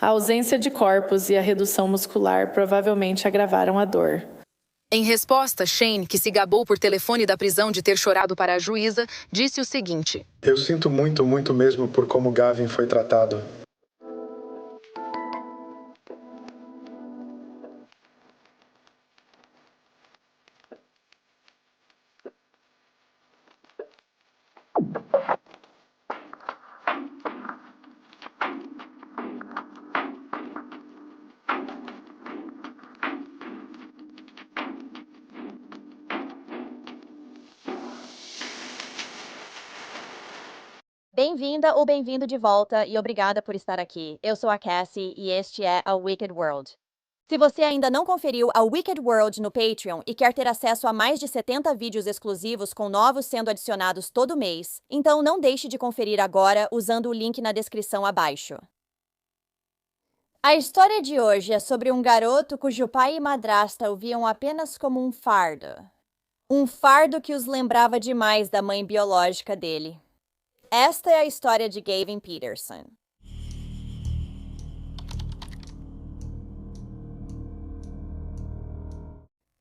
A ausência de corpos e a redução muscular provavelmente agravaram a dor. Em resposta, Shane, que se gabou por telefone da prisão de ter chorado para a juíza, disse o seguinte: Eu sinto muito, muito mesmo por como Gavin foi tratado. Bem-vinda ou bem-vindo de volta e obrigada por estar aqui. Eu sou a Cassie e este é a Wicked World. Se você ainda não conferiu a Wicked World no Patreon e quer ter acesso a mais de 70 vídeos exclusivos com novos sendo adicionados todo mês, então não deixe de conferir agora usando o link na descrição abaixo. A história de hoje é sobre um garoto cujo pai e madrasta o viam apenas como um fardo. Um fardo que os lembrava demais da mãe biológica dele. Esta é a história de Gavin Peterson.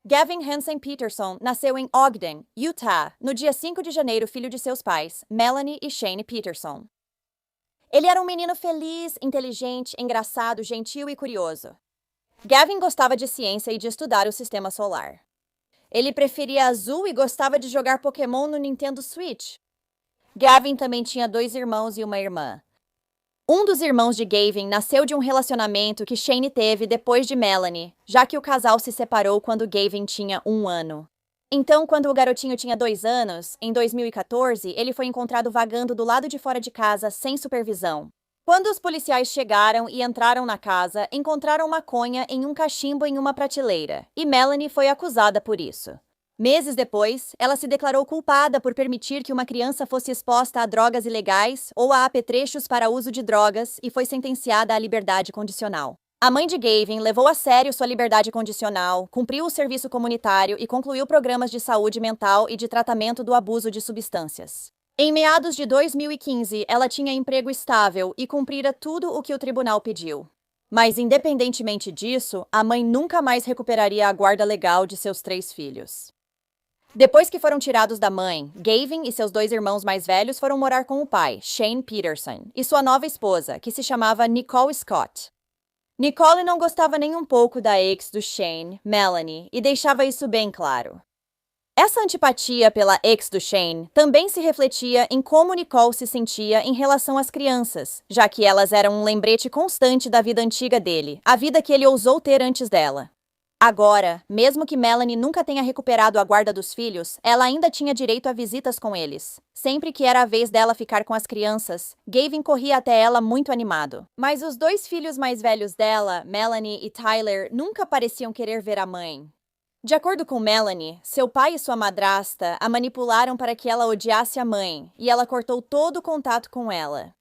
Gavin Hansen Peterson nasceu em Ogden, Utah, no dia 5 de janeiro, filho de seus pais, Melanie e Shane Peterson. Ele era um menino feliz, inteligente, engraçado, gentil e curioso. Gavin gostava de ciência e de estudar o sistema solar. Ele preferia azul e gostava de jogar Pokémon no Nintendo Switch. Gavin também tinha 2 irmãos e uma irmã. Um dos irmãos de Gavin nasceu de um relacionamento que Shane teve depois de Melanie, já que o casal se separou quando Gavin tinha 1 ano. Então, quando o garotinho tinha 2 anos, em 2014, ele foi encontrado vagando do lado de fora de casa sem supervisão. Quando os policiais chegaram e entraram na casa, encontraram maconha em um cachimbo em uma prateleira, e Melanie foi acusada por isso. Meses depois, ela se declarou culpada por permitir que uma criança fosse exposta a drogas ilegais ou a apetrechos para uso de drogas e foi sentenciada à liberdade condicional. A mãe de Gavin levou a sério sua liberdade condicional, cumpriu o serviço comunitário e concluiu programas de saúde mental e de tratamento do abuso de substâncias. Em meados de 2015, ela tinha emprego estável e cumprira tudo o que o tribunal pediu. Mas, independentemente disso, a mãe nunca mais recuperaria a guarda legal de seus 3 filhos. Depois que foram tirados da mãe, Gavin e seus 2 irmãos mais velhos foram morar com o pai, Shane Peterson, e sua nova esposa, que se chamava Nicole Scott. Nicole não gostava nem um pouco da ex do Shane, Melanie, e deixava isso bem claro. Essa antipatia pela ex do Shane também se refletia em como Nicole se sentia em relação às crianças, já que elas eram um lembrete constante da vida antiga dele, a vida que ele ousou ter antes dela. Agora, mesmo que Melanie nunca tenha recuperado a guarda dos filhos, ela ainda tinha direito a visitas com eles. Sempre que era a vez dela ficar com as crianças, Gavin corria até ela muito animado. Mas os 2 filhos mais velhos dela, Melanie e Tyler, nunca pareciam querer ver a mãe. De acordo com Melanie, seu pai e sua madrasta a manipularam para que ela odiasse a mãe, e ela cortou todo o contato com ela.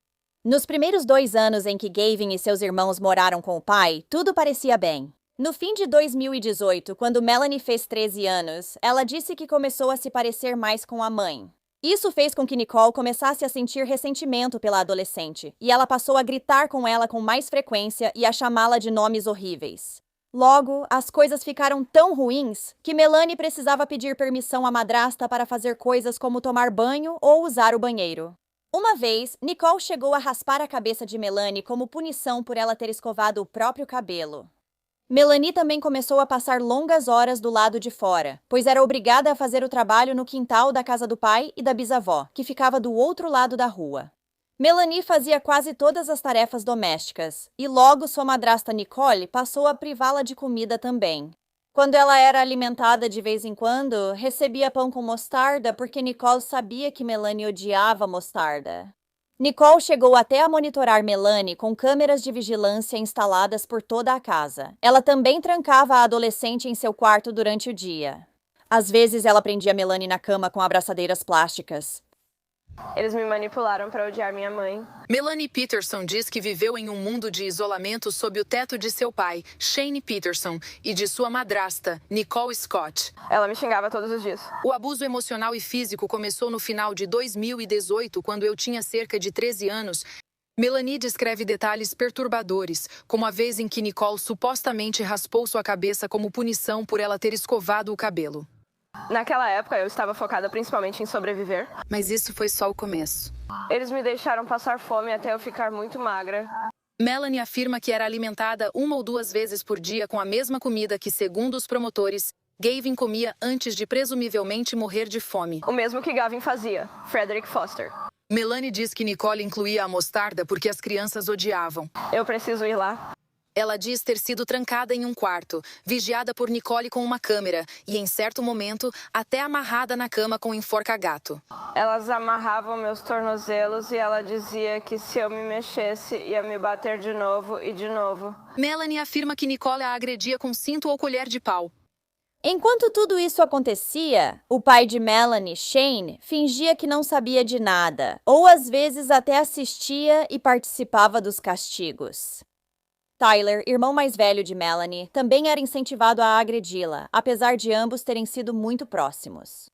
Nos primeiros 2 anos em que Gavin e seus irmãos moraram com o pai, tudo parecia bem. No fim de 2018, quando Melanie fez 13 anos, ela disse que começou a se parecer mais com a mãe. Isso fez com que Nicole começasse a sentir ressentimento pela adolescente, e ela passou a gritar com ela com mais frequência e a chamá-la de nomes horríveis. Logo, as coisas ficaram tão ruins que Melanie precisava pedir permissão à madrasta para fazer coisas como tomar banho ou usar o banheiro. Uma vez, Nicole chegou a raspar a cabeça de Melanie como punição por ela ter escovado o próprio cabelo. Melanie também começou a passar longas horas do lado de fora, pois era obrigada a fazer o trabalho no quintal da casa do pai e da bisavó, que ficava do outro lado da rua. Melanie fazia quase todas as tarefas domésticas, e logo sua madrasta Nicole passou a privá-la de comida também. Quando ela era alimentada de vez em quando, recebia pão com mostarda porque Nicole sabia que Melanie odiava mostarda. Nicole chegou até a monitorar Melanie com câmeras de vigilância instaladas por toda a casa. Ela também trancava a adolescente em seu quarto durante o dia. Às vezes, ela prendia Melanie na cama com abraçadeiras plásticas. Eles me manipularam para odiar minha mãe. Melanie Peterson diz que viveu em um mundo de isolamento sob o teto de seu pai, Shane Peterson, e de sua madrasta, Nicole Scott. Ela me xingava todos os dias. O abuso emocional e físico começou no final de 2018, quando eu tinha cerca de 13 anos. Melanie descreve detalhes perturbadores, como a vez em que Nicole supostamente raspou sua cabeça como punição por ela ter escovado o cabelo. Naquela época, eu estava focada principalmente em sobreviver. Mas isso foi só o começo. Eles me deixaram passar fome até eu ficar muito magra. Melanie afirma que era alimentada 1 ou 2 vezes por dia com a mesma comida que, segundo os promotores, Gavin comia antes de presumivelmente morrer de fome. O mesmo que Gavin fazia, Frederick Foster. Melanie diz que Nicole incluía a mostarda porque as crianças odiavam. Eu preciso ir lá. Ela diz ter sido trancada em um quarto, vigiada por Nicole com uma câmera e, em certo momento, até amarrada na cama com um enforca-gato. Elas amarravam meus tornozelos e ela dizia que se eu me mexesse, ia me bater de novo e de novo. Melanie afirma que Nicole a agredia com cinto ou colher de pau. Enquanto tudo isso acontecia, o pai de Melanie, Shane, fingia que não sabia de nada, ou às vezes até assistia e participava dos castigos. Tyler, irmão mais velho de Melanie, também era incentivado a agredi-la, apesar de ambos terem sido muito próximos.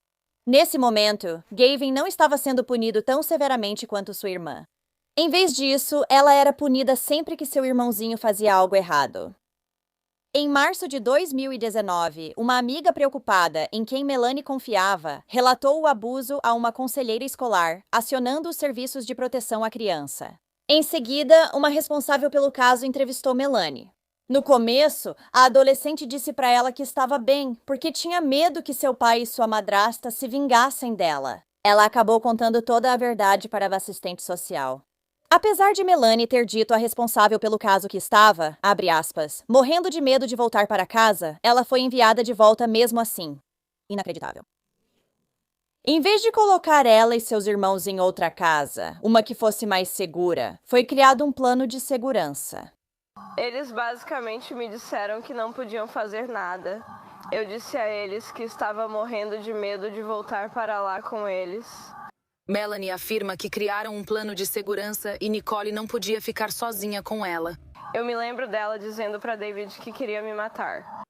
Nesse momento, Gavin não estava sendo punido tão severamente quanto sua irmã. Em vez disso, ela era punida sempre que seu irmãozinho fazia algo errado. Em março de 2019, uma amiga preocupada, em quem Melanie confiava, relatou o abuso a uma conselheira escolar, acionando os serviços de proteção à criança. Em seguida, uma responsável pelo caso entrevistou Melanie. No começo, a adolescente disse para ela que estava bem, porque tinha medo que seu pai e sua madrasta se vingassem dela. Ela acabou contando toda a verdade para a assistente social. Apesar de Melanie ter dito à responsável pelo caso que estava, abre aspas, morrendo de medo de voltar para casa, ela foi enviada de volta mesmo assim. Inacreditável. Em vez de colocar ela e seus irmãos em outra casa, uma que fosse mais segura, foi criado um plano de segurança. Eles basicamente me disseram que não podiam fazer nada. Eu disse a eles que estava morrendo de medo de voltar para lá com eles. Melanie afirma que criaram um plano de segurança e Nicole não podia ficar sozinha com ela. Eu me lembro dela dizendo para David que queria me matar.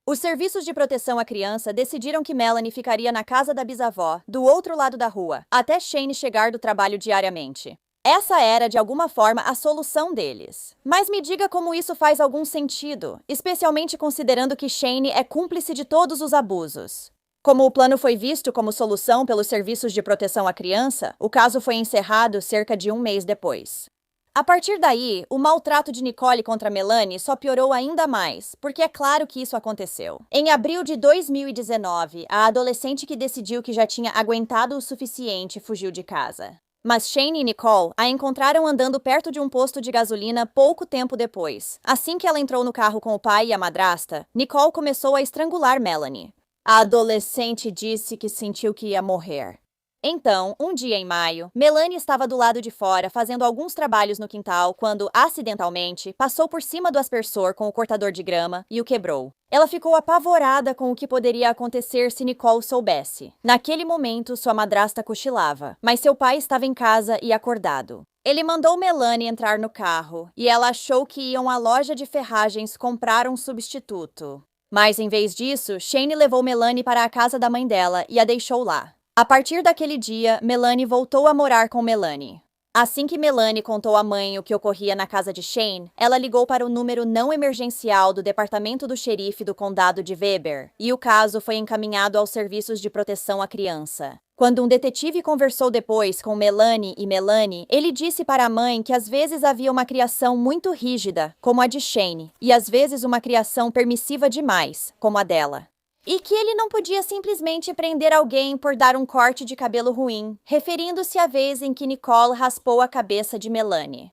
Os serviços de proteção à criança decidiram que Melanie ficaria na casa da bisavó, do outro lado da rua, até Shane chegar do trabalho diariamente. Essa era, de alguma forma, a solução deles. Mas me diga como isso faz algum sentido, especialmente considerando que Shane é cúmplice de todos os abusos. Como o plano foi visto como solução pelos serviços de proteção à criança, o caso foi encerrado cerca de 1 mês depois. A partir daí, o maltrato de Nicole contra Melanie só piorou ainda mais, porque é claro que isso aconteceu. Em abril de 2019, a adolescente que decidiu que já tinha aguentado o suficiente fugiu de casa. Mas Shane e Nicole a encontraram andando perto de um posto de gasolina pouco tempo depois. Assim que ela entrou no carro com o pai e a madrasta, Nicole começou a estrangular Melanie. A adolescente disse que sentiu que ia morrer. Então, um dia em maio, Melanie estava do lado de fora fazendo alguns trabalhos no quintal quando, acidentalmente, passou por cima do aspersor com o cortador de grama e o quebrou. Ela ficou apavorada com o que poderia acontecer se Nicole soubesse. Naquele momento, sua madrasta cochilava, mas seu pai estava em casa e acordado. Ele mandou Melanie entrar no carro e ela achou que iam à loja de ferragens comprar um substituto. Mas, em vez disso, Shane levou Melanie para a casa da mãe dela e a deixou lá. A partir daquele dia, Melanie voltou a morar com Melanie. Assim que Melanie contou à mãe o que ocorria na casa de Shane, ela ligou para o número não emergencial do departamento do xerife do condado de Weber, e o caso foi encaminhado aos serviços de proteção à criança. Quando um detetive conversou depois com Melanie e Melanie, ele disse para a mãe que às vezes havia uma criação muito rígida, como a de Shane, e às vezes uma criação permissiva demais, como a dela. E que ele não podia simplesmente prender alguém por dar um corte de cabelo ruim, referindo-se à vez em que Nicole raspou a cabeça de Melanie.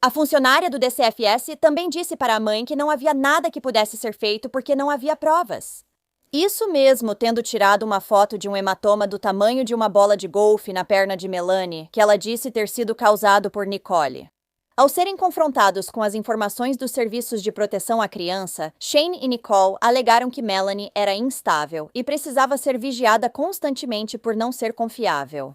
A funcionária do DCFS também disse para a mãe que não havia nada que pudesse ser feito porque não havia provas. Isso mesmo, tendo tirado uma foto de um hematoma do tamanho de uma bola de golfe na perna de Melanie, que ela disse ter sido causado por Nicole. Ao serem confrontados com as informações dos serviços de proteção à criança, Shane e Nicole alegaram que Melanie era instável e precisava ser vigiada constantemente por não ser confiável.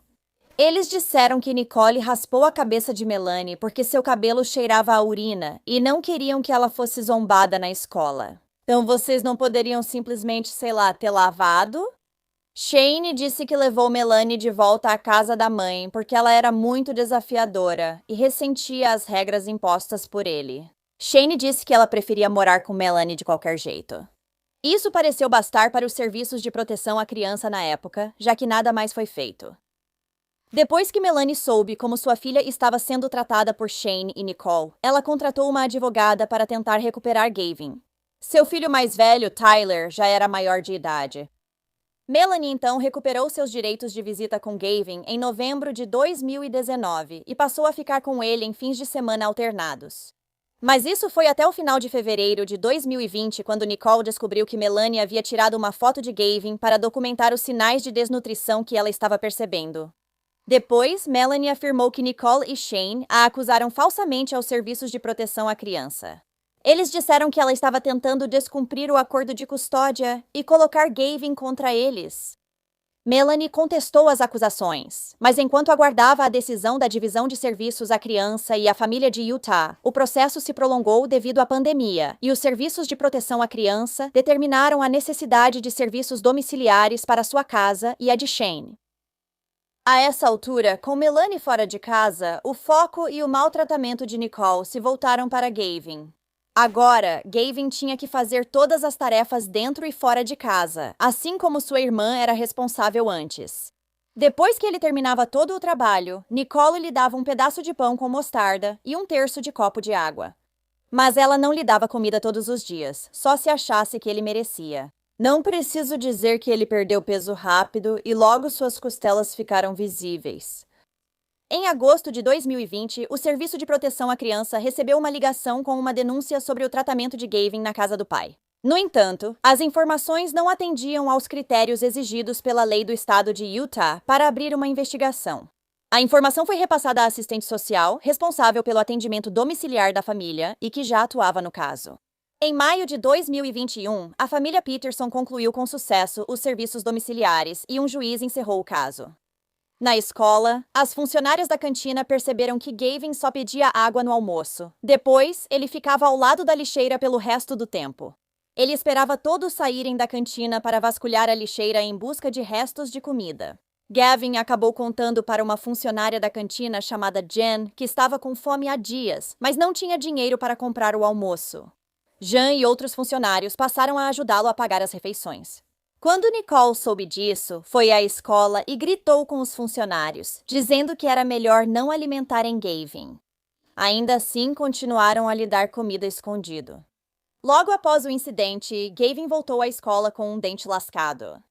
Eles disseram que Nicole raspou a cabeça de Melanie porque seu cabelo cheirava a urina e não queriam que ela fosse zombada na escola. Então vocês não poderiam simplesmente, sei lá, ter lavado? Shane disse que levou Melanie de volta à casa da mãe porque ela era muito desafiadora e ressentia as regras impostas por ele. Shane disse que ela preferia morar com Melanie de qualquer jeito. Isso pareceu bastar para os serviços de proteção à criança na época, já que nada mais foi feito. Depois que Melanie soube como sua filha estava sendo tratada por Shane e Nicole, ela contratou uma advogada para tentar recuperar Gavin. Seu filho mais velho, Tyler, já era maior de idade. Melanie então recuperou seus direitos de visita com Gavin em novembro de 2019 e passou a ficar com ele em fins de semana alternados. Mas isso foi até o final de fevereiro de 2020, quando Nicole descobriu que Melanie havia tirado uma foto de Gavin para documentar os sinais de desnutrição que ela estava percebendo. Depois, Melanie afirmou que Nicole e Shane a acusaram falsamente aos serviços de proteção à criança. Eles disseram que ela estava tentando descumprir o acordo de custódia e colocar Gavin contra eles. Melanie contestou as acusações, mas enquanto aguardava a decisão da Divisão de Serviços à Criança e à Família de Utah, o processo se prolongou devido à pandemia e os serviços de proteção à criança determinaram a necessidade de serviços domiciliares para sua casa e a de Shane. A essa altura, com Melanie fora de casa, o foco e o maltratamento de Nicole se voltaram para Gavin. Agora, Gavin tinha que fazer todas as tarefas dentro e fora de casa, assim como sua irmã era responsável antes. Depois que ele terminava todo o trabalho, Nicole lhe dava um pedaço de pão com mostarda e 1/3 de copo de água. Mas ela não lhe dava comida todos os dias, só se achasse que ele merecia. Não preciso dizer que ele perdeu peso rápido e logo suas costelas ficaram visíveis. Em agosto de 2020, o Serviço de Proteção à Criança recebeu uma ligação com uma denúncia sobre o tratamento de Gavin na casa do pai. No entanto, as informações não atendiam aos critérios exigidos pela lei do estado de Utah para abrir uma investigação. A informação foi repassada à assistente social, responsável pelo atendimento domiciliar da família e que já atuava no caso. Em maio de 2021, a família Peterson concluiu com sucesso os serviços domiciliares e um juiz encerrou o caso. Na escola, as funcionárias da cantina perceberam que Gavin só pedia água no almoço. Depois, ele ficava ao lado da lixeira pelo resto do tempo. Ele esperava todos saírem da cantina para vasculhar a lixeira em busca de restos de comida. Gavin acabou contando para uma funcionária da cantina chamada Jen que estava com fome há dias, mas não tinha dinheiro para comprar o almoço. Jen e outros funcionários passaram a ajudá-lo a pagar as refeições. Quando Nicole soube disso, foi à escola e gritou com os funcionários, dizendo que era melhor não alimentarem Gavin. Ainda assim, continuaram a lhe dar comida escondido. Logo após o incidente, Gavin voltou à escola com um dente lascado.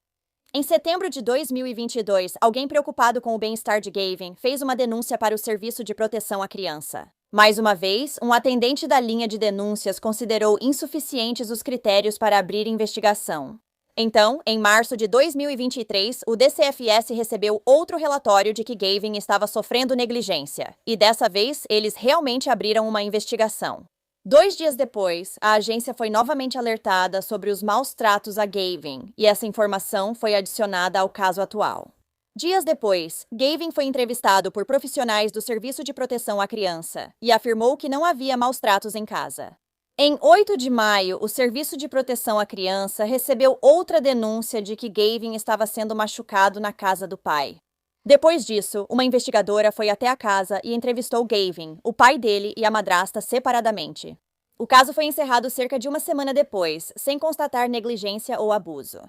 Em setembro de 2022, alguém preocupado com o bem-estar de Gavin fez uma denúncia para o Serviço de Proteção à Criança. Mais uma vez, um atendente da linha de denúncias considerou insuficientes os critérios para abrir investigação. Então, em março de 2023, o DCFS recebeu outro relatório de que Gavin estava sofrendo negligência, e dessa vez eles realmente abriram uma investigação. 2 dias depois, a agência foi novamente alertada sobre os maus tratos a Gavin, e essa informação foi adicionada ao caso atual. Dias depois, Gavin foi entrevistado por profissionais do Serviço de Proteção à Criança e afirmou que não havia maus tratos em casa. Em 8 de maio, o Serviço de Proteção à Criança recebeu outra denúncia de que Gavin estava sendo machucado na casa do pai. Depois disso, uma investigadora foi até a casa e entrevistou Gavin, o pai dele e a madrasta separadamente. O caso foi encerrado cerca de uma semana depois, sem constatar negligência ou abuso.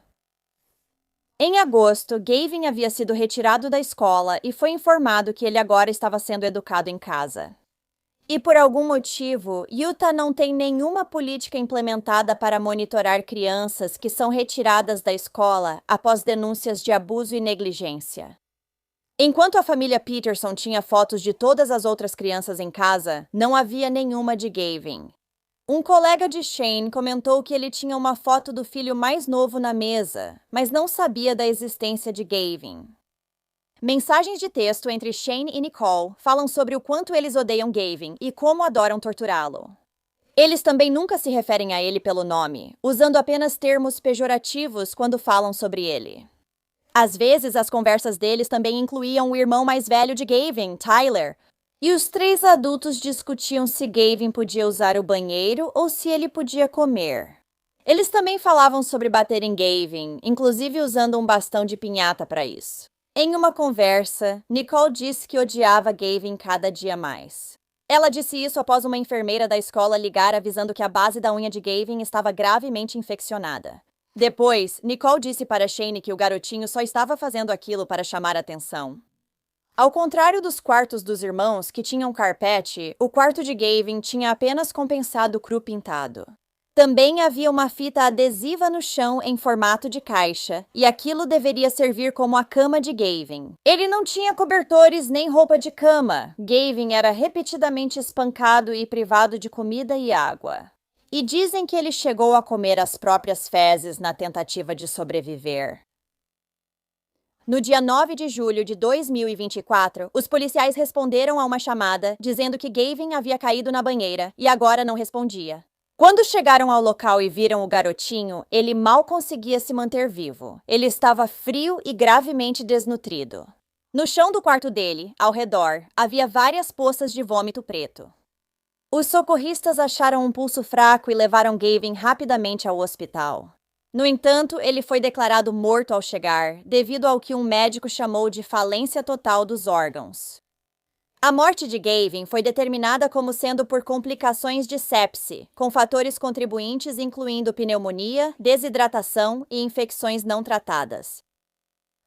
Em agosto, Gavin havia sido retirado da escola e foi informado que ele agora estava sendo educado em casa. E por algum motivo, Utah não tem nenhuma política implementada para monitorar crianças que são retiradas da escola após denúncias de abuso e negligência. Enquanto a família Peterson tinha fotos de todas as outras crianças em casa, não havia nenhuma de Gavin. Um colega de Shane comentou que ele tinha uma foto do filho mais novo na mesa, mas não sabia da existência de Gavin. Mensagens de texto entre Shane e Nicole falam sobre o quanto eles odeiam Gavin e como adoram torturá-lo. Eles também nunca se referem a ele pelo nome, usando apenas termos pejorativos quando falam sobre ele. Às vezes, as conversas deles também incluíam o irmão mais velho de Gavin, Tyler, e os 3 adultos discutiam se Gavin podia usar o banheiro ou se ele podia comer. Eles também falavam sobre bater em Gavin, inclusive usando um bastão de pinhata para isso. Em uma conversa, Nicole disse que odiava Gavin cada dia mais. Ela disse isso após uma enfermeira da escola ligar avisando que a base da unha de Gavin estava gravemente infeccionada. Depois, Nicole disse para Shane que o garotinho só estava fazendo aquilo para chamar atenção. Ao contrário dos quartos dos irmãos, que tinham carpete, o quarto de Gavin tinha apenas compensado cru pintado. Também havia uma fita adesiva no chão em formato de caixa, e aquilo deveria servir como a cama de Gavin. Ele não tinha cobertores nem roupa de cama. Gavin era repetidamente espancado e privado de comida e água. E dizem que ele chegou a comer as próprias fezes na tentativa de sobreviver. No dia 9 de julho de 2024, os policiais responderam a uma chamada dizendo que Gavin havia caído na banheira e agora não respondia. Quando chegaram ao local e viram o garotinho, ele mal conseguia se manter vivo. Ele estava frio e gravemente desnutrido. No chão do quarto dele, ao redor, havia várias poças de vômito preto. Os socorristas acharam um pulso fraco e levaram Gavin rapidamente ao hospital. No entanto, ele foi declarado morto ao chegar, devido ao que um médico chamou de falência total dos órgãos. A morte de Gavin foi determinada como sendo por complicações de sepse, com fatores contribuintes incluindo pneumonia, desidratação e infecções não tratadas.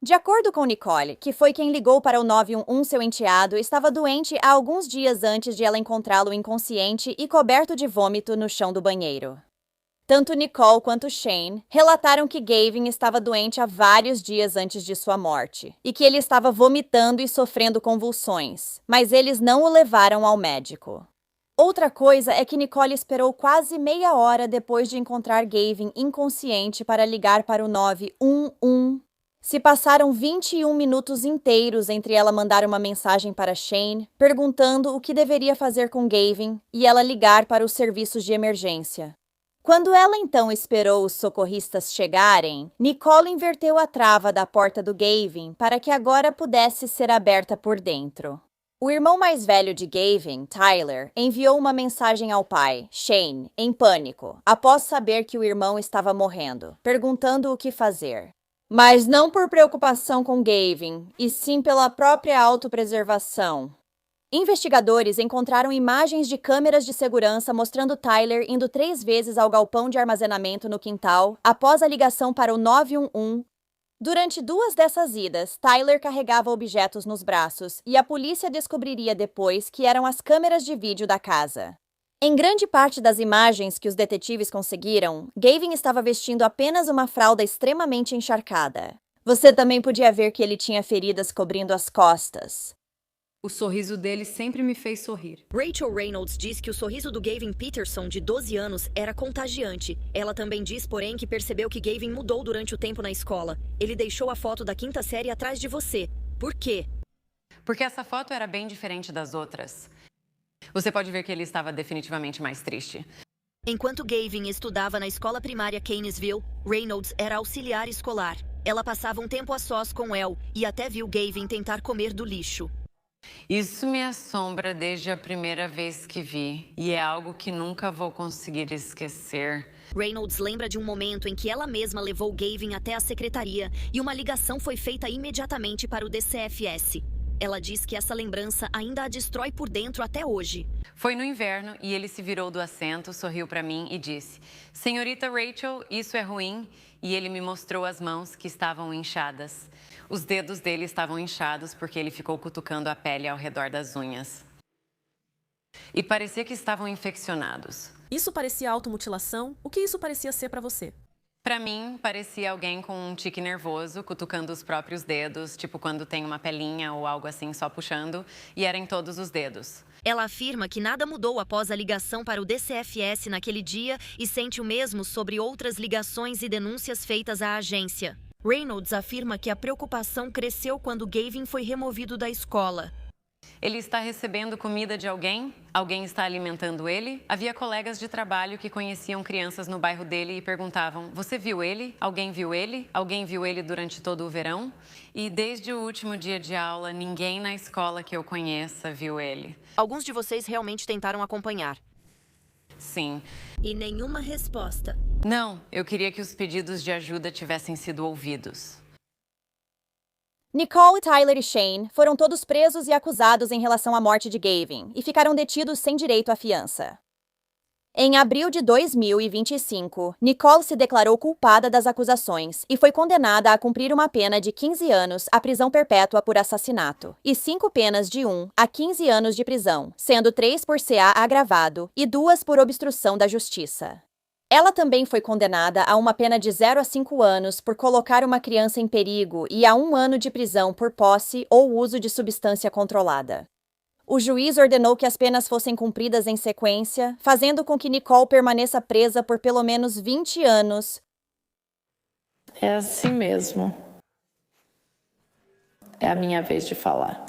De acordo com Nicole, que foi quem ligou para o 911, seu enteado estava doente há alguns dias antes de ela encontrá-lo inconsciente e coberto de vômito no chão do banheiro. Tanto Nicole quanto Shane relataram que Gavin estava doente há vários dias antes de sua morte e que ele estava vomitando e sofrendo convulsões, mas eles não o levaram ao médico. Outra coisa é que Nicole esperou quase meia hora depois de encontrar Gavin inconsciente para ligar para o 911. Se passaram 21 minutos inteiros entre ela mandar uma mensagem para Shane, perguntando o que deveria fazer com Gavin, e ela ligar para os serviços de emergência. Quando ela então esperou os socorristas chegarem, Nicole inverteu a trava da porta do Gavin para que agora pudesse ser aberta por dentro. O irmão mais velho de Gavin, Tyler, enviou uma mensagem ao pai, Shane, em pânico, após saber que o irmão estava morrendo, perguntando o que fazer. Mas não por preocupação com Gavin, e sim pela própria autopreservação. Investigadores encontraram imagens de câmeras de segurança mostrando Tyler indo 3 vezes ao galpão de armazenamento no quintal após a ligação para o 911. Durante 2 dessas idas, Tyler carregava objetos nos braços e a polícia descobriria depois que eram as câmeras de vídeo da casa. Em grande parte das imagens que os detetives conseguiram, Gavin estava vestindo apenas uma fralda extremamente encharcada. Você também podia ver que ele tinha feridas cobrindo as costas. O sorriso dele sempre me fez sorrir. Rachel Reynolds diz que o sorriso do Gavin Peterson, de 12 anos, era contagiante. Ela também diz, porém, que percebeu que Gavin mudou durante o tempo na escola. Ele deixou a foto da 5ª série atrás de você. Por quê? Porque essa foto era bem diferente das outras. Você pode ver que ele estava definitivamente mais triste. Enquanto Gavin estudava na escola primária Keynesville, Reynolds era auxiliar escolar. Ela passava um tempo a sós com Elle e até viu Gavin tentar comer do lixo. Isso me assombra desde a primeira vez que vi, e é algo que nunca vou conseguir esquecer. Reynolds lembra de um momento em que ela mesma levou Gavin até a secretaria e uma ligação foi feita imediatamente para o DCFS. Ela diz que essa lembrança ainda a destrói por dentro até hoje. Foi no inverno e ele se virou do assento, sorriu para mim e disse: "Senhorita Rachel, isso é ruim", e ele me mostrou as mãos que estavam inchadas. Os dedos dele estavam inchados porque ele ficou cutucando a pele ao redor das unhas. E parecia que estavam infeccionados. Isso parecia automutilação? O que isso parecia ser para você? Para mim, parecia alguém com um tique nervoso, cutucando os próprios dedos, tipo quando tem uma pelinha ou algo assim só puxando, e era em todos os dedos. Ela afirma que nada mudou após a ligação para o DCFS naquele dia e sente o mesmo sobre outras ligações e denúncias feitas à agência. Reynolds afirma que a preocupação cresceu quando Gavin foi removido da escola. Ele está recebendo comida de alguém? Alguém está alimentando ele? Havia colegas de trabalho que conheciam crianças no bairro dele e perguntavam: "Você viu ele? Alguém viu ele? Alguém viu ele durante todo o verão?" E desde o último dia de aula, ninguém na escola que eu conheça viu ele. Alguns de vocês realmente tentaram acompanhar. Sim. E nenhuma resposta. Não, eu queria que os pedidos de ajuda tivessem sido ouvidos. Nicole, Tyler e Shane foram todos presos e acusados em relação à morte de Gavin e ficaram detidos sem direito à fiança. Em abril de 2025, Nicole se declarou culpada das acusações e foi condenada a cumprir uma pena de 15 anos à prisão perpétua por assassinato e 5 penas de 1 a 15 anos de prisão, sendo 3 por CA agravado e 2 por obstrução da justiça. Ela também foi condenada a uma pena de 0 a 5 anos por colocar uma criança em perigo e a 1 ano de prisão por posse ou uso de substância controlada. O juiz ordenou que as penas fossem cumpridas em sequência, fazendo com que Nicole permaneça presa por pelo menos 20 anos. É assim mesmo. É a minha vez de falar.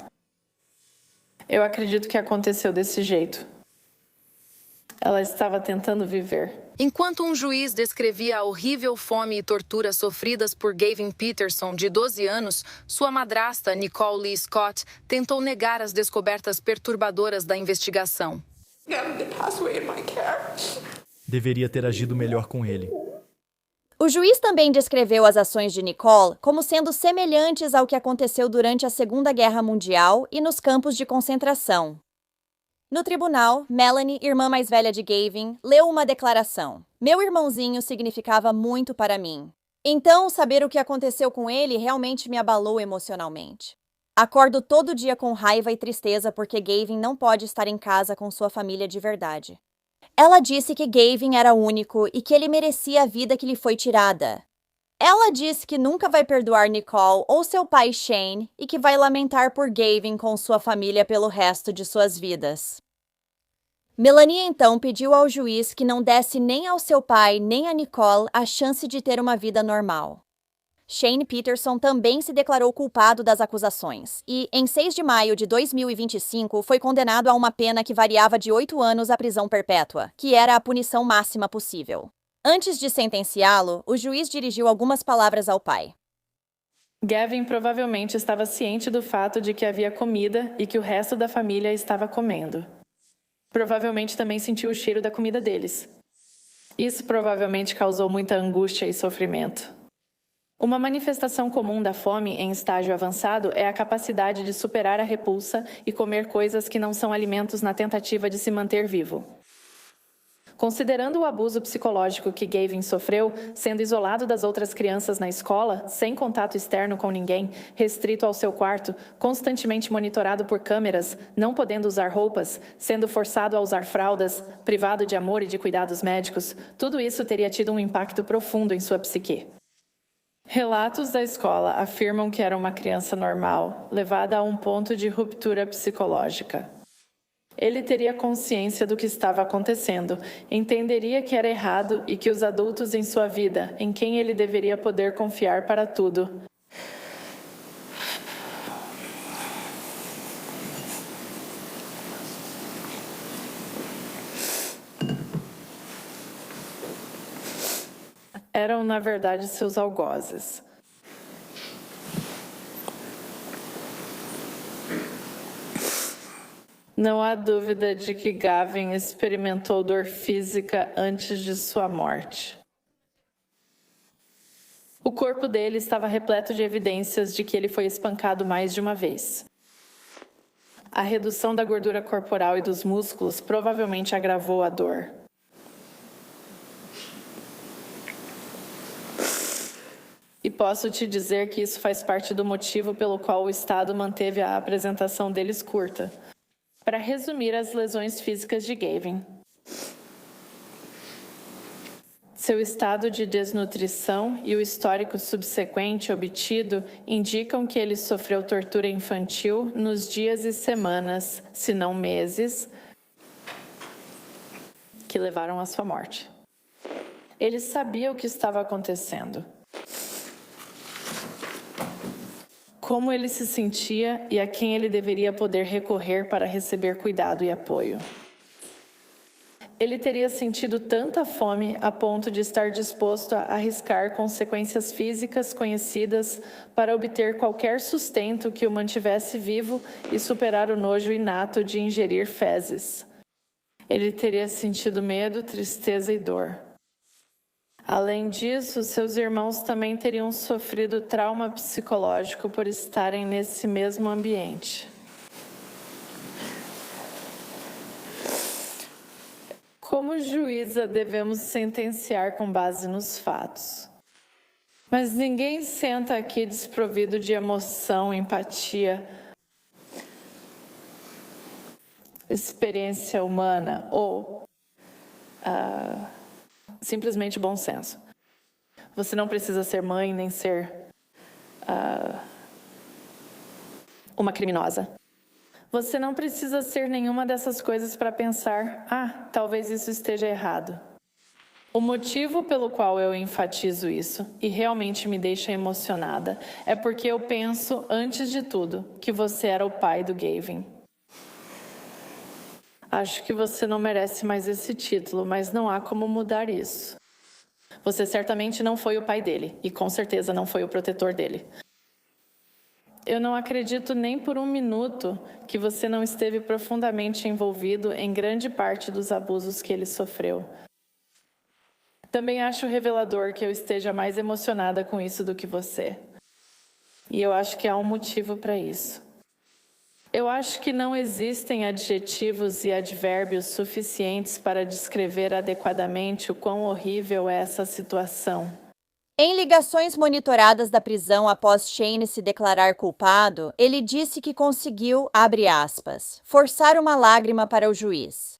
Eu acredito que aconteceu desse jeito. Ela estava tentando viver. Enquanto um juiz descrevia a horrível fome e tortura sofridas por Gavin Peterson, de 12 anos, sua madrasta, Nicole Lee Scott, tentou negar as descobertas perturbadoras da investigação. Deveria ter agido melhor com ele. O juiz também descreveu as ações de Nicole como sendo semelhantes ao que aconteceu durante a Segunda Guerra Mundial e nos campos de concentração. No tribunal, Melanie, irmã mais velha de Gavin, leu uma declaração. Meu irmãozinho significava muito para mim. Então, saber o que aconteceu com ele realmente me abalou emocionalmente. Acordo todo dia com raiva e tristeza porque Gavin não pode estar em casa com sua família de verdade. Ela disse que Gavin era único e que ele merecia a vida que lhe foi tirada. Ela disse que nunca vai perdoar Nicole ou seu pai Shane e que vai lamentar por Gavin com sua família pelo resto de suas vidas. Melanie então pediu ao juiz que não desse nem ao seu pai nem a Nicole a chance de ter uma vida normal. Shane Peterson também se declarou culpado das acusações e, em 6 de maio de 2025, foi condenado a uma pena que variava de 8 anos à prisão perpétua, que era a punição máxima possível. Antes de sentenciá-lo, o juiz dirigiu algumas palavras ao pai. Gavin provavelmente estava ciente do fato de que havia comida e que o resto da família estava comendo. Provavelmente também sentiu o cheiro da comida deles. Isso provavelmente causou muita angústia e sofrimento. Uma manifestação comum da fome em estágio avançado é a capacidade de superar a repulsa e comer coisas que não são alimentos na tentativa de se manter vivo. Considerando o abuso psicológico que Gavin sofreu, sendo isolado das outras crianças na escola, sem contato externo com ninguém, restrito ao seu quarto, constantemente monitorado por câmeras, não podendo usar roupas, sendo forçado a usar fraldas, privado de amor e de cuidados médicos, tudo isso teria tido um impacto profundo em sua psique. Relatos da escola afirmam que era uma criança normal, levada a um ponto de ruptura psicológica. Ele teria consciência do que estava acontecendo, entenderia que era errado e que os adultos em sua vida, em quem ele deveria poder confiar para tudo, eram, na verdade, seus algozes. Não há dúvida de que Gavin experimentou dor física antes de sua morte. O corpo dele estava repleto de evidências de que ele foi espancado mais de uma vez. A redução da gordura corporal e dos músculos provavelmente agravou a dor. E posso te dizer que isso faz parte do motivo pelo qual o Estado manteve a apresentação deles curta. Para resumir as lesões físicas de Gavin. Seu estado de desnutrição e o histórico subsequente obtido indicam que ele sofreu tortura infantil nos dias e semanas, se não meses, que levaram à sua morte. Ele sabia o que estava acontecendo. Como ele se sentia e a quem ele deveria poder recorrer para receber cuidado e apoio. Ele teria sentido tanta fome a ponto de estar disposto a arriscar consequências físicas conhecidas para obter qualquer sustento que o mantivesse vivo e superar o nojo inato de ingerir fezes. Ele teria sentido medo, tristeza e dor. Além disso, seus irmãos também teriam sofrido trauma psicológico por estarem nesse mesmo ambiente. Como juíza, devemos sentenciar com base nos fatos. Mas ninguém senta aqui desprovido de emoção, empatia, experiência humana ou simplesmente bom senso. Você não precisa ser mãe nem ser uma criminosa. Você não precisa ser nenhuma dessas coisas para pensar, talvez isso esteja errado. O motivo pelo qual eu enfatizo isso e realmente me deixa emocionada é porque eu penso, antes de tudo, que você era o pai do Gavin. Acho que você não merece mais esse título, mas não há como mudar isso. Você certamente não foi o pai dele e com certeza não foi o protetor dele. Eu não acredito nem por um minuto que você não esteve profundamente envolvido em grande parte dos abusos que ele sofreu. Também acho revelador que eu esteja mais emocionada com isso do que você. E eu acho que há um motivo para isso. Eu acho que não existem adjetivos e advérbios suficientes para descrever adequadamente o quão horrível é essa situação. Em ligações monitoradas da prisão após Shane se declarar culpado, ele disse que conseguiu, abre aspas, forçar uma lágrima para o juiz.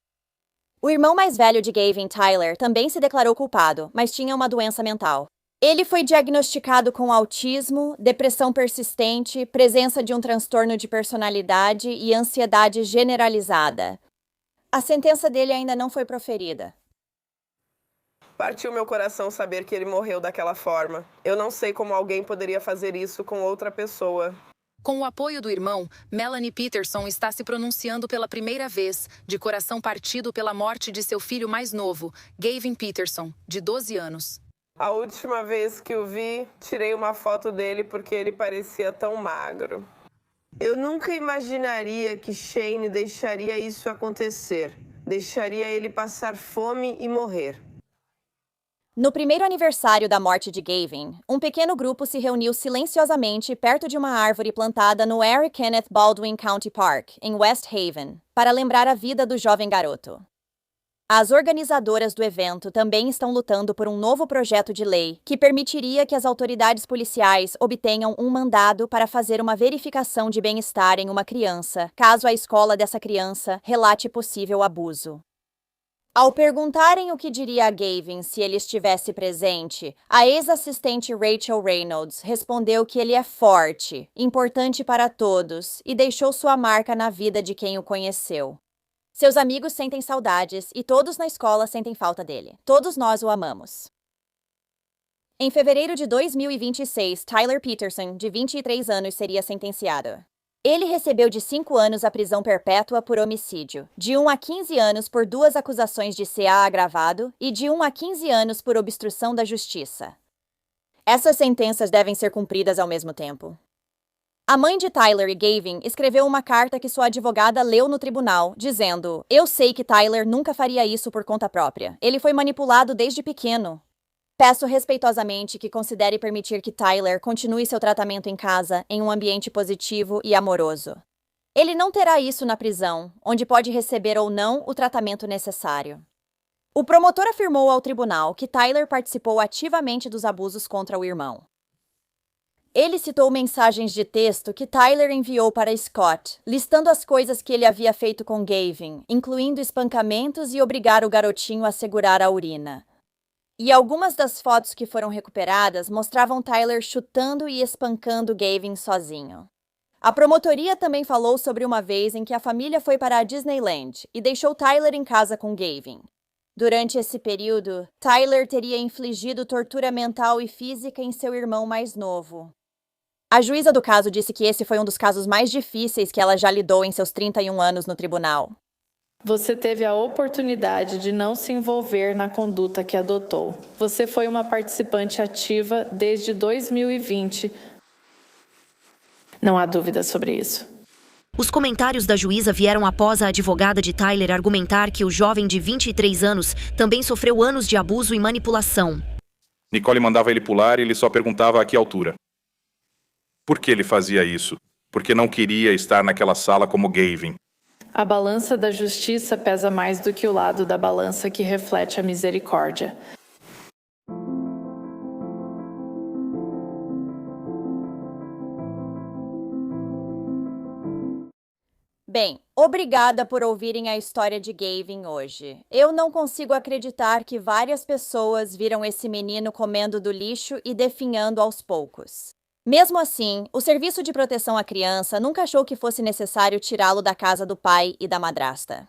O irmão mais velho de Gavin, Tyler, também se declarou culpado, mas tinha uma doença mental. Ele foi diagnosticado com autismo, depressão persistente, presença de um transtorno de personalidade e ansiedade generalizada. A sentença dele ainda não foi proferida. Partiu meu coração saber que ele morreu daquela forma. Eu não sei como alguém poderia fazer isso com outra pessoa. Com o apoio do irmão, Melanie Peterson está se pronunciando pela primeira vez, de coração partido pela morte de seu filho mais novo, Gavin Peterson, de 12 anos. A última vez que o vi, tirei uma foto dele porque ele parecia tão magro. Eu nunca imaginaria que Shane deixaria isso acontecer. Deixaria ele passar fome e morrer. No primeiro aniversário da morte de Gavin, um pequeno grupo se reuniu silenciosamente perto de uma árvore plantada no Harry Kenneth Baldwin County Park, em West Haven, para lembrar a vida do jovem garoto. As organizadoras do evento também estão lutando por um novo projeto de lei que permitiria que as autoridades policiais obtenham um mandado para fazer uma verificação de bem-estar em uma criança, caso a escola dessa criança relate possível abuso. Ao perguntarem o que diria a Gavin se ele estivesse presente, a ex-assistente Rachel Reynolds respondeu que ele é forte, importante para todos e deixou sua marca na vida de quem o conheceu. Seus amigos sentem saudades e todos na escola sentem falta dele. Todos nós o amamos. Em fevereiro de 2026, Tyler Peterson, de 23 anos, seria sentenciado. Ele recebeu de 5 anos a prisão perpétua por homicídio, de 1 a 15 anos por 2 acusações de CA agravado e de 1 a 15 anos por obstrução da justiça. Essas sentenças devem ser cumpridas ao mesmo tempo. A mãe de Tyler e Gavin escreveu uma carta que sua advogada leu no tribunal, dizendo: "Eu sei que Tyler nunca faria isso por conta própria. Ele foi manipulado desde pequeno. Peço respeitosamente que considere permitir que Tyler continue seu tratamento em casa, em um ambiente positivo e amoroso. Ele não terá isso na prisão, onde pode receber ou não o tratamento necessário." O promotor afirmou ao tribunal que Tyler participou ativamente dos abusos contra o irmão. Ele citou mensagens de texto que Tyler enviou para Scott, listando as coisas que ele havia feito com Gavin, incluindo espancamentos e obrigar o garotinho a segurar a urina. E algumas das fotos que foram recuperadas mostravam Tyler chutando e espancando Gavin sozinho. A promotoria também falou sobre uma vez em que a família foi para a Disneyland e deixou Tyler em casa com Gavin. Durante esse período, Tyler teria infligido tortura mental e física em seu irmão mais novo. A juíza do caso disse que esse foi um dos casos mais difíceis que ela já lidou em seus 31 anos no tribunal. Você teve a oportunidade de não se envolver na conduta que adotou. Você foi uma participante ativa desde 2020. Não há dúvida sobre isso. Os comentários da juíza vieram após a advogada de Tyler argumentar que o jovem de 23 anos também sofreu anos de abuso e manipulação. Nicole mandava ele pular e ele só perguntava a que altura. Por que ele fazia isso? Porque não queria estar naquela sala como Gavin. A balança da justiça pesa mais do que o lado da balança que reflete a misericórdia. Bem, obrigada por ouvirem a história de Gavin hoje. Eu não consigo acreditar que várias pessoas viram esse menino comendo do lixo e definhando aos poucos. Mesmo assim, o Serviço de Proteção à Criança nunca achou que fosse necessário tirá-lo da casa do pai e da madrasta.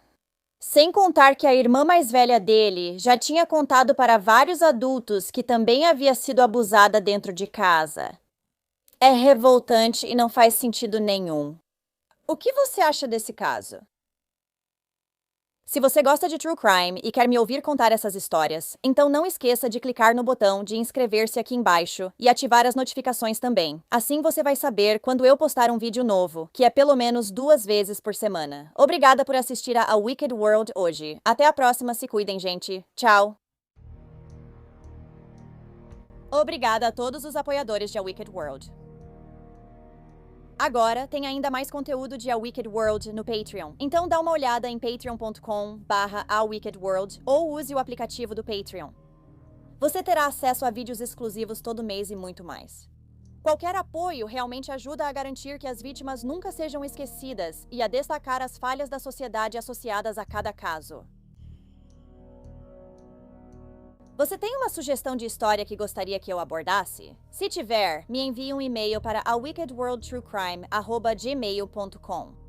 Sem contar que a irmã mais velha dele já tinha contado para vários adultos que também havia sido abusada dentro de casa. É revoltante e não faz sentido nenhum. O que você acha desse caso? Se você gosta de True Crime e quer me ouvir contar essas histórias, então não esqueça de clicar no botão de inscrever-se aqui embaixo e ativar as notificações também. Assim você vai saber quando eu postar um vídeo novo, que é pelo menos 2 vezes por semana. Obrigada por assistir a Wicked World hoje. Até a próxima, se cuidem, gente. Tchau! Obrigada a todos os apoiadores de A Wicked World. Agora tem ainda mais conteúdo de A Wicked World no Patreon. Então dá uma olhada em patreon.com/awickedworld ou use o aplicativo do Patreon. Você terá acesso a vídeos exclusivos todo mês e muito mais. Qualquer apoio realmente ajuda a garantir que as vítimas nunca sejam esquecidas e a destacar as falhas da sociedade associadas a cada caso. Você tem uma sugestão de história que gostaria que eu abordasse? Se tiver, me envie um e-mail para awickedworldtruecrime@gmail.com.